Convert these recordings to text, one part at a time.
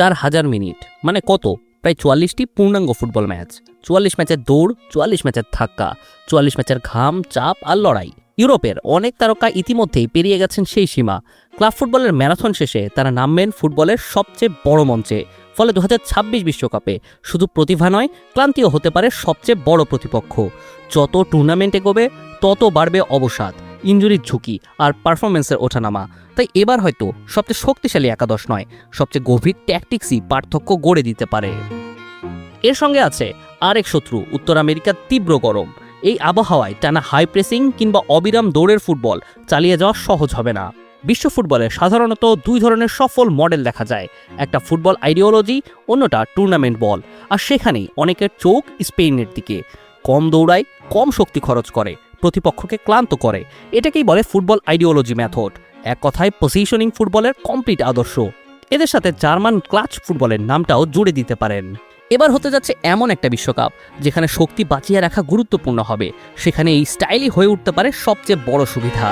4000 minute মানে কত? প্রায় 44টি পূর্ণাঙ্গ ফুটবল ম্যাচ, 44 ম্যাচের দৌড়, 44 ম্যাচের ধাক্কা, 44 ম্যাচের ঘাম, চাপ আর লড়াই। ইউরোপের অনেক তারকা ইতিমধ্যেই পেরিয়ে গেছেন সেই সীমা। ক্লাব ফুটবলের ম্যারাথন শেষে তারা নামবেন ফুটবলের সবচেয়ে বড় মঞ্চে। ফলে 2026 বিশ্বকাপে শুধু প্রতিভা নয়, ক্লান্তিও হতে পারে সবচেয়ে বড় প্রতিপক্ষ। যত টুর্নামেন্ট এগোবে তত বাড়বে অবসাদ, ইনজুরির ঝুঁকি আর পারফরমেন্সের ওঠানামা। তাই এবার হয়তো সবচেয়ে শক্তিশালী একাদশ নয়, সবচেয়ে গভীর ট্যাকটিক্সই পার্থক্য গড়ে দিতে পারে। এর সঙ্গে আছে আরেক শত্রু, উত্তর আমেরিকার তীব্র গরম। এই আবহাওয়ায় টানা হাই প্রেসিং কিংবা অবিরাম দৌড়ের ফুটবল চালিয়ে যাওয়া সহজ হবে না। বিশ্ব ফুটবলে সাধারণত দুই ধরনের সফল মডেল দেখা যায়, একটা ফুটবল আইডিওলজি, অন্যটা টুর্নামেন্ট বল। আর সেখানেই অনেকের চোখ স্পেনের দিকে। কম দৌড়ায়, কম শক্তি খরচ করে, প্রতিপক্ষকে ক্লান্ত করে। এটাকেই বলে ফুটবল আইডিওলজি মেথড। এক কথায় পজিশনিং ফুটবলের কমপ্লিট আদর্শ। এদের সাথে জার্মান ক্লাচ ফুটবলের নামটাও জুড়ে দিতে পারেন। এবার হতে যাচ্ছে এমন একটা বিশ্বকাপ যেখানে শক্তি বাঁচিয়ে রাখা গুরুত্বপূর্ণ হবে, সেখানে এই স্টাইলই হয়ে উঠতে পারে সবচেয়ে বড় সুবিধা।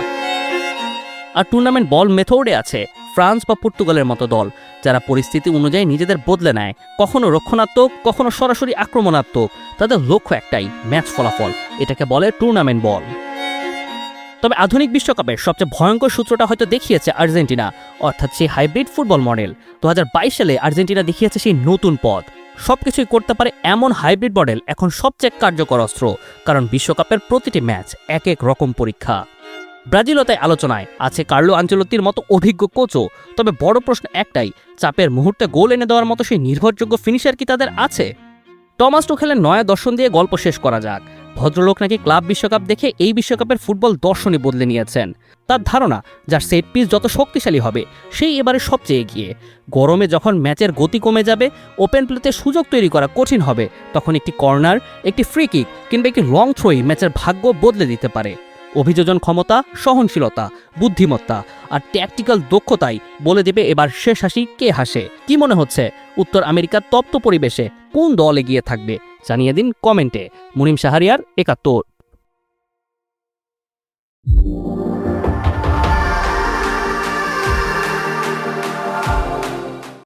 আর টুর্নামেন্ট বল মেথডে আছে ফ্রান্স বা পর্তুগালের মতো দল, যারা পরিস্থিতি অনুযায়ী নিজেদের বদলে নেয়, কখনো রক্ষণাত্মক, কখনো সরাসরি আক্রমণাত্মক। তাদের লক্ষ্য একটাই, ম্যাচ ফলাফল। এটাকে বলে টুর্নামেন্ট বল। তবে আধুনিক বিশ্বকাপের সবচেয়ে ভয়ঙ্কর সূত্রটা হয়তো দেখিয়েছে আর্জেন্টিনা, অর্থাৎ সেই হাইব্রিড ফুটবল মডেল। 2022 সালে আর্জেন্টিনা দেখিয়েছে সেই নতুন পথ। সবকিছুই করতে পারে এমন হাইব্রিড মডেল এখন সবচেয়ে কার্যকর অস্ত্র, কারণ বিশ্বকাপের প্রতিটি ম্যাচ এক এক রকম পরীক্ষা। ব্রাজিলও তাই আলোচনায় আছে, কার্লো আঞ্চেলোত্তির মতো অভিজ্ঞ কোচও। তবে বড় প্রশ্ন একটাই, চাপের মুহূর্তে গোল এনে দেওয়ার মতো সেই নির্ভরযোগ্য ফিনিশার কি তাদের আছে? টমাস টুখেলের নয়া দর্শন দিয়ে গল্প শেষ করা যাক। ভদ্রলোক নাকি ক্লাব বিশ্বকাপ দেখে এই বিশ্বকাপের ফুটবল দর্শনই বদলে নিয়েছেন। তার ধারণা, যার সেট পিস যত শক্তিশালী হবে সেই এবারে সবচেয়ে এগিয়ে। গরমে যখন ম্যাচের গতি কমে যাবে, ওপেন প্লেতে সুযোগ তৈরি করা কঠিন হবে, তখন একটি কর্নার, একটি ফ্রি কিক কিংবা একটি লং থ্রোই ম্যাচের ভাগ্য বদলে দিতে পারে। অভিযোজন ক্ষমতা, সহনশীলতা, বুদ্ধিমত্তা আর ট্যাকটিক্যাল দক্ষতাই বলে দেবে এবার শেষ হাসি কে হাসে। কি মনে হচ্ছে, উত্তর আমেরিকার তপ্ত পরিবেশে কোন দল এগিয়ে থাকবে? জানিয়ে দিন কমেন্টে। মুনিম শাহরিয়ার, ৭১।